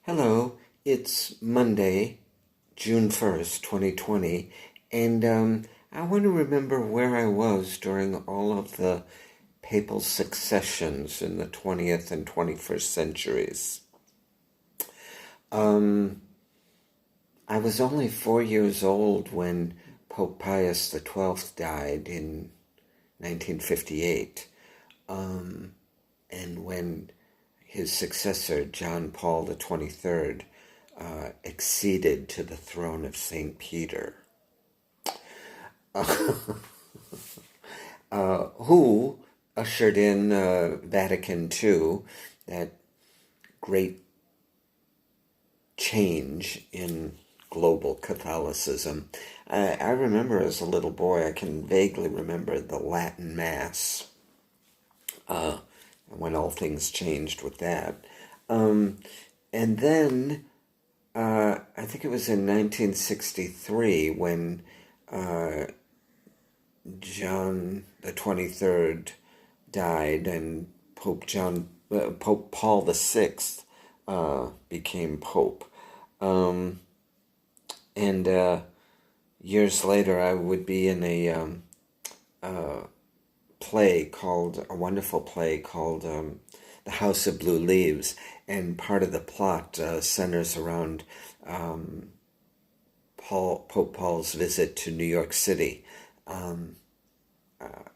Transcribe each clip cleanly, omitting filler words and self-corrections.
Hello, it's Monday, June 1st, 2020, and I want to remember where I was during all of the papal successions in the 20th and 21st centuries. I was only 4 years old when Pope Pius XII died in 1958, and when his successor, John Paul the 23rd, acceded to the throne of St. Peter, who ushered in Vatican II, that great change in global Catholicism. I remember as a little boy, I can vaguely remember the Latin Mass, when all things changed with that. And then I think it was in 1963 when John the 23rd died and Pope Paul the Sixth became Pope. And years later, I would be in a wonderful play called The House of Blue Leaves, and part of the plot centers around Pope Paul's visit to New York City,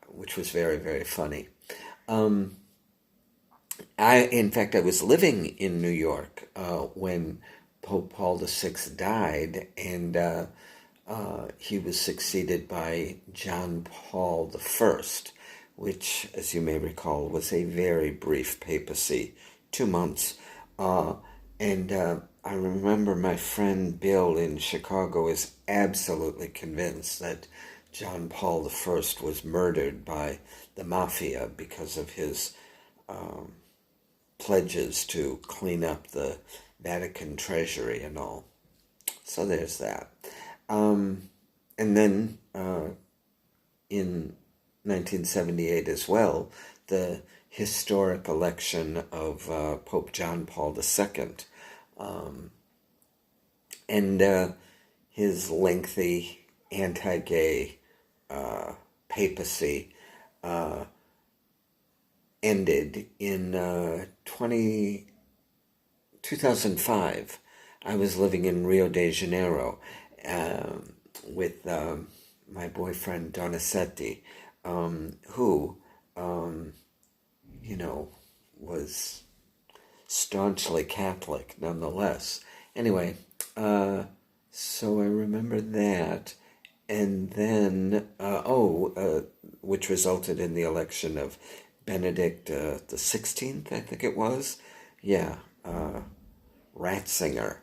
which was very, very funny. In fact, I was living in New York when Pope Paul VI died, and he was succeeded by John Paul I, which, as you may recall, was a very brief papacy, 2 months. And I remember my friend Bill in Chicago is absolutely convinced that John Paul I was murdered by the mafia because of his pledges to clean up the Vatican treasury and all. So there's that. And then in 1978 as well, the historic election of Pope John Paul II, and his lengthy anti-gay papacy ended in 2005. I was living in Rio de Janeiro with my boyfriend Donizetti, who, was staunchly Catholic nonetheless. Anyway, so I remember that. And then, which resulted in the election of Benedict the 16th, I think it was. Yeah, Ratzinger,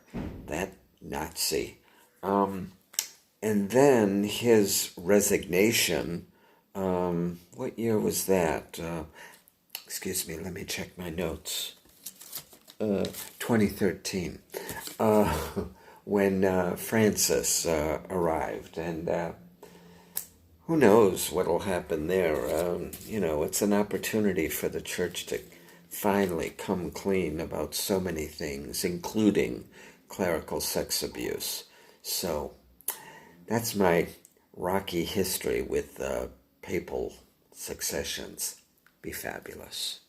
that Nazi. And then his resignation, what year was that? Excuse me, let me check my notes. 2013, when Francis arrived, and who knows what'll happen there. It's an opportunity for the church to finally come clean about so many things, including clerical sex abuse. So that's my rocky history with papal successions. Be fabulous.